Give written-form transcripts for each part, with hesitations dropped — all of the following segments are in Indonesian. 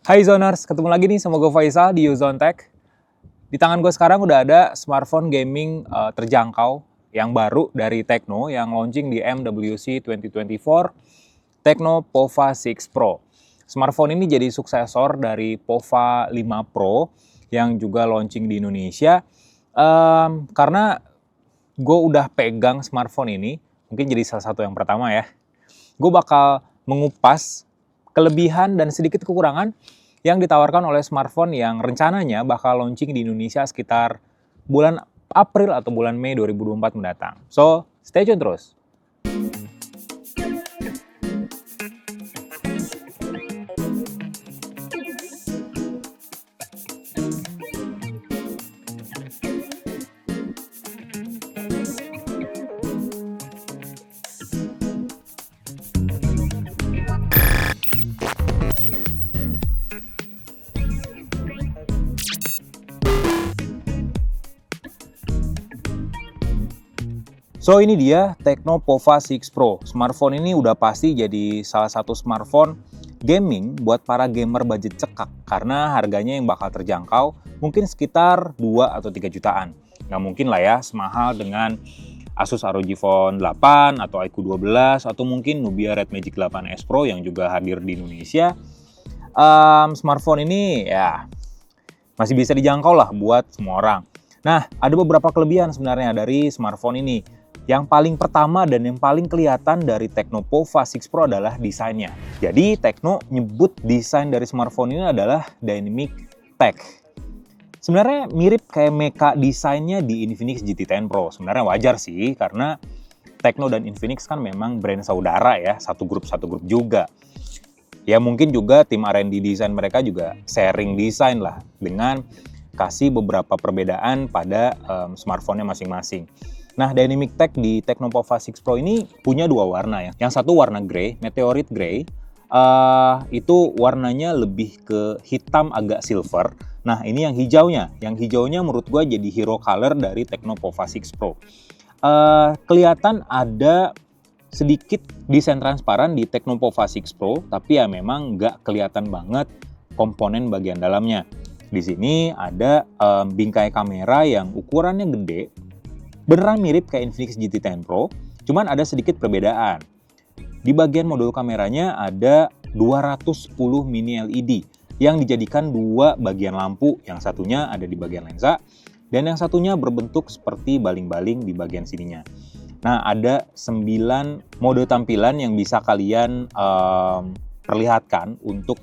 Hai Zoners, ketemu lagi nih sama gue Faisal di Uzon Tech. Di tangan gue sekarang udah ada smartphone gaming terjangkau yang baru dari Tecno yang launching di MWC 2024, Tecno Pova 6 Pro. Smartphone ini jadi suksesor dari Pova 5 Pro yang juga launching di Indonesia. Karena gue udah pegang smartphone ini, mungkin jadi salah satu yang pertama ya. Gue bakal mengupas kelebihan dan sedikit kekurangan yang ditawarkan oleh smartphone yang rencananya bakal launching di Indonesia sekitar bulan April atau bulan Mei 2024 mendatang. So, stay tune terus. So ini dia Tecno Pova 6 Pro. Smartphone ini udah pasti jadi salah satu smartphone gaming buat para gamer budget cekak karena harganya yang bakal terjangkau mungkin sekitar 2 atau 3 jutaan. Nggak mungkin lah ya semahal dengan Asus ROG Phone 8 atau iQOO 12 atau mungkin Nubia Red Magic 8S Pro yang juga hadir di Indonesia. Smartphone ini ya masih bisa dijangkau lah buat semua orang. Nah, ada beberapa kelebihan sebenarnya dari smartphone ini. Yang paling pertama dan yang paling kelihatan dari Tecno Pova 6 Pro adalah desainnya. Jadi Tecno nyebut desain dari smartphone ini adalah Dynamic Tech. Sebenarnya mirip kayak mecha desainnya di Infinix GT10 Pro. Sebenarnya wajar sih karena Tecno dan Infinix kan memang brand saudara ya, satu grup juga. Ya mungkin juga tim R&D desain mereka juga sharing desain lah dengan kasih beberapa perbedaan pada smartphone-nya masing-masing. Nah, Dynamic Tech di Tecno Pova 6 Pro ini punya dua warna ya. Yang satu warna grey, Meteorite Grey. Itu warnanya lebih ke hitam agak silver. Nah, ini yang hijaunya. Yang hijaunya menurut gue jadi hero color dari Tecno Pova 6 Pro. Kelihatan ada sedikit desain transparan di Tecno Pova 6 Pro, tapi ya memang nggak kelihatan banget komponen bagian dalamnya. Di sini ada bingkai kamera yang ukurannya gede, beneran mirip kayak Infinix GT10 Pro, cuman ada sedikit perbedaan. Di bagian modul kameranya ada 210 mini LED yang dijadikan dua bagian lampu, yang satunya ada di bagian lensa, dan yang satunya berbentuk seperti baling-baling di bagian sininya. Nah, ada 9 mode tampilan yang bisa kalian perlihatkan untuk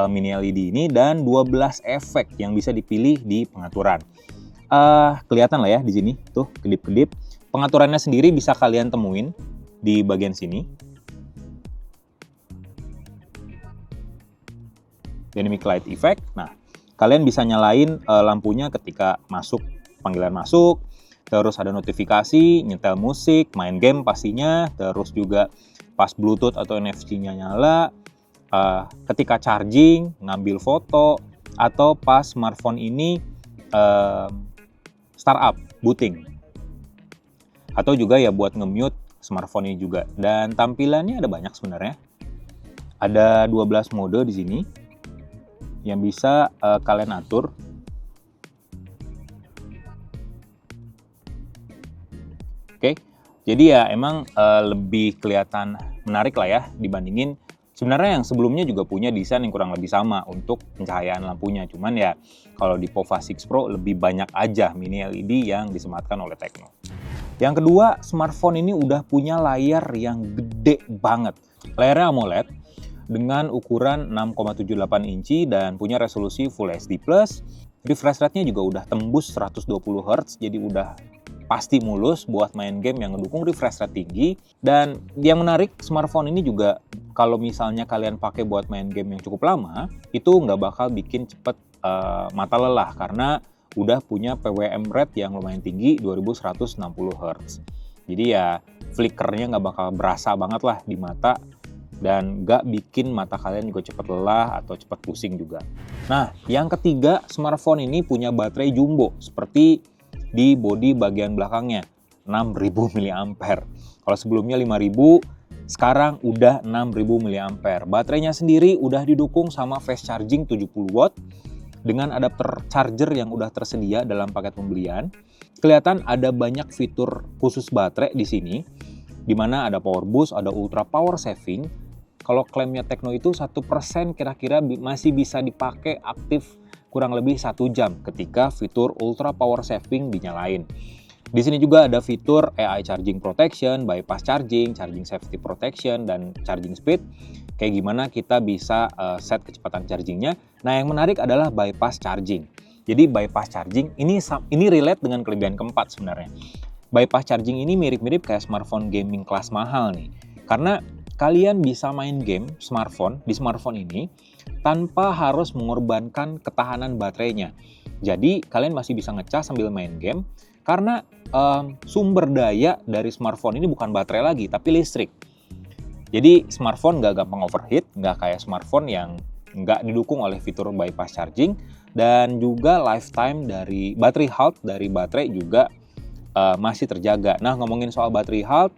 mini LED ini dan 12 efek yang bisa dipilih di pengaturan. Kelihatan lah ya di sini tuh kedip-kedip. Pengaturannya sendiri bisa kalian temuin di bagian sini. Dynamic Light Effect. Nah, kalian bisa nyalain lampunya ketika panggilan masuk. Terus ada notifikasi, nyetel musik, main game pastinya. Terus juga pas Bluetooth atau NFC-nya nyala. Ketika charging, ngambil foto, atau pas smartphone ini startup, booting. Atau juga ya buat nge-mute smartphone ini juga. Dan tampilannya ada banyak sebenarnya. Ada 12 mode di sini yang bisa kalian atur. Oke. Jadi ya emang lebih kelihatan menarik lah ya dibandingin sebenarnya yang sebelumnya juga punya desain yang kurang lebih sama untuk pencahayaan lampunya. Cuman ya kalau di Pova 6 Pro lebih banyak aja mini LED yang disematkan oleh Tecno. Yang kedua, smartphone ini udah punya layar yang gede banget. Layarnya AMOLED dengan ukuran 6,78 inci dan punya resolusi Full HD+. Refresh rate-nya juga udah tembus 120 Hz, jadi udah pasti mulus buat main game yang mendukung refresh rate tinggi. Dan yang menarik, smartphone ini juga kalau misalnya kalian pakai buat main game yang cukup lama, itu nggak bakal bikin cepet mata lelah karena udah punya PWM rate yang lumayan tinggi, 2160 Hz. Jadi ya flickernya nggak bakal berasa banget lah di mata dan nggak bikin mata kalian juga cepet lelah atau cepet pusing juga. Nah, yang ketiga, smartphone ini punya baterai jumbo seperti di bodi bagian belakangnya, 6000 mAh. Kalau sebelumnya 5000, sekarang udah 6000 mAh. Baterainya sendiri udah didukung sama fast charging 70 watt dengan adapter charger yang udah tersedia dalam paket pembelian. Kelihatan ada banyak fitur khusus baterai di sini, di mana ada power boost, ada ultra power saving. Kalau klaimnya Tecno itu 1% kira-kira masih bisa dipakai aktif kurang lebih 1 jam ketika fitur ultra power saving dinyalain. Di sini juga ada fitur AI charging protection, bypass charging, charging safety protection, dan charging speed. Kayak gimana kita bisa set kecepatan chargingnya. Nah, yang menarik adalah bypass charging. Jadi bypass charging ini relate dengan kelebihan keempat sebenarnya. Bypass charging ini mirip-mirip kayak smartphone gaming kelas mahal nih. Karena kalian bisa main game di smartphone ini tanpa harus mengorbankan ketahanan baterainya. Jadi kalian masih bisa ngecas sambil main game karena sumber daya dari smartphone ini bukan baterai lagi tapi listrik. Jadi smartphone nggak gampang overheat, nggak kayak smartphone yang nggak didukung oleh fitur bypass charging, dan juga lifetime dari battery health dari baterai juga masih terjaga. Nah, ngomongin soal battery health,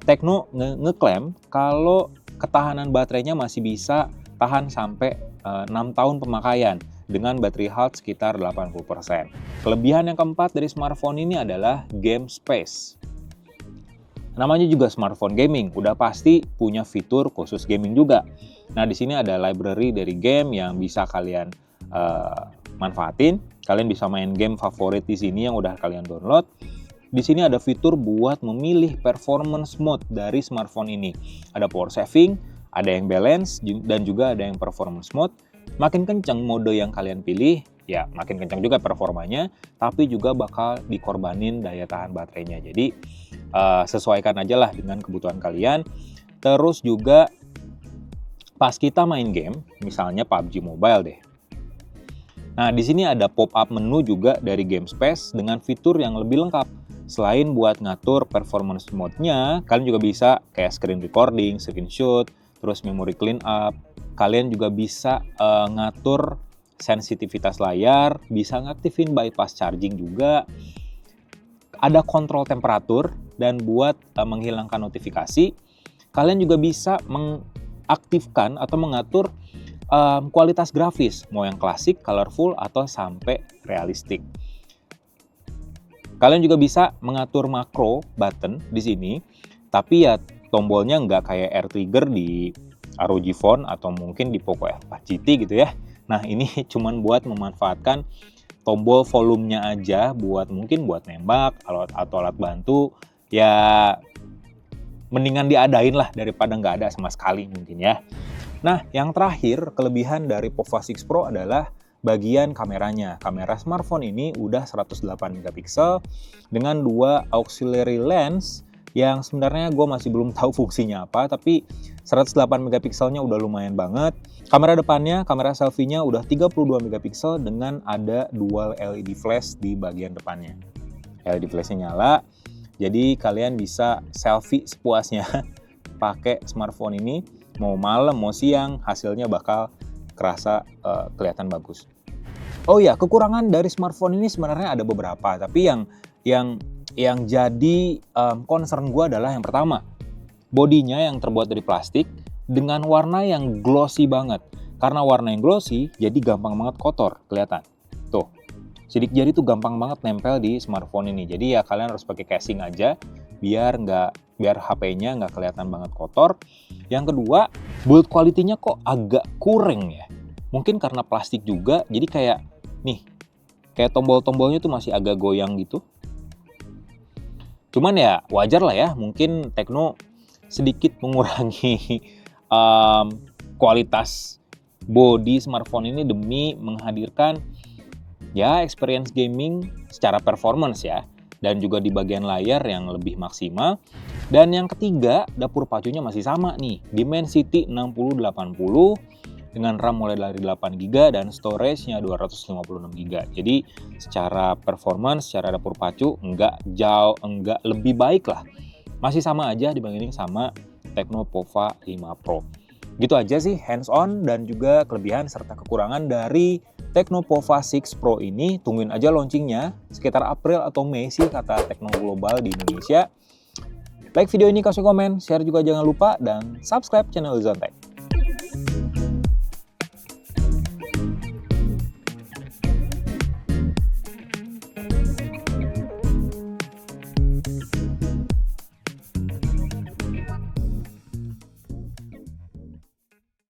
Tecno ngeklaim kalau ketahanan baterainya masih bisa tahan sampai 6 tahun pemakaian dengan battery health sekitar 80%. Kelebihan yang keempat dari smartphone ini adalah game space. Namanya juga smartphone gaming, udah pasti punya fitur khusus gaming juga. Nah, di sini ada library dari game yang bisa kalian manfaatin. Kalian bisa main game favorit di sini yang udah kalian download. Di sini ada fitur buat memilih performance mode dari smartphone ini. Ada power saving, ada yang balance, dan juga ada yang performance mode. Makin kencang mode yang kalian pilih, ya makin kencang juga performanya, tapi juga bakal dikorbanin daya tahan baterainya. Jadi sesuaikan aja lah dengan kebutuhan kalian. Terus juga pas kita main game, misalnya PUBG Mobile deh. Nah, di sini ada pop-up menu juga dari Game Space dengan fitur yang lebih lengkap. Selain buat ngatur performance mode-nya, kalian juga bisa kayak screen recording, screenshot, terus memory clean up. Kalian juga bisa ngatur sensitivitas layar, bisa ngaktifin bypass charging juga. Ada kontrol temperatur, dan buat menghilangkan notifikasi, kalian juga bisa mengaktifkan atau mengatur kualitas grafis, mau yang klasik, colorful, atau sampai realistik. Kalian juga bisa mengatur makro button di sini, tapi ya tombolnya nggak kayak air trigger di ROG Phone atau mungkin di Poco F4 GT gitu ya. Nah, ini cuman buat memanfaatkan tombol volumenya aja mungkin buat nembak atau alat bantu. Ya mendingan diadain lah daripada nggak ada sama sekali mungkin ya. Nah, yang terakhir kelebihan dari Pova 6 Pro adalah bagian kameranya. Kamera smartphone ini udah 108 megapiksel dengan 2 auxiliary lens yang sebenarnya gue masih belum tahu fungsinya apa, tapi 108 megapikselnya udah lumayan banget. Kamera depannya, kamera selfie-nya udah 32 megapiksel dengan ada dual LED flash di bagian depannya. LED flash-nya nyala, jadi kalian bisa selfie sepuasnya pakai smartphone ini. Mau malam, mau siang, hasilnya bakal kerasa kelihatan bagus. Oh ya, kekurangan dari smartphone ini sebenarnya ada beberapa, tapi yang jadi concern gue adalah yang pertama, bodinya yang terbuat dari plastik dengan warna yang glossy banget. Karena warna yang glossy, jadi gampang banget kotor, kelihatan. Tuh, sidik jari tuh gampang banget nempel di smartphone ini. Jadi ya kalian harus pakai casing aja, biar HP-nya nggak kelihatan banget kotor. Yang kedua, build quality-nya kok agak kurang ya. Mungkin karena plastik juga, jadi kayak tombol-tombolnya tuh masih agak goyang gitu. Cuman ya wajar lah ya, mungkin Tecno sedikit mengurangi kualitas body smartphone ini demi menghadirkan ya experience gaming secara performance ya, dan juga di bagian layar yang lebih maksimal. Dan yang ketiga, dapur pacunya masih sama nih, Dimensity 6080 dengan RAM mulai dari 8GB dan storage-nya 256GB. Jadi secara performance, secara dapur pacu enggak lebih baik lah. Masih sama aja dibandingin sama Tecno Pova 5 Pro. Gitu aja sih hands-on dan juga kelebihan serta kekurangan dari Tecno Pova 6 Pro ini. Tungguin aja launchingnya sekitar April atau Mei sih kata Tecno Global di Indonesia. Like video ini, kasih komen, share juga jangan lupa, dan subscribe channel Zontek.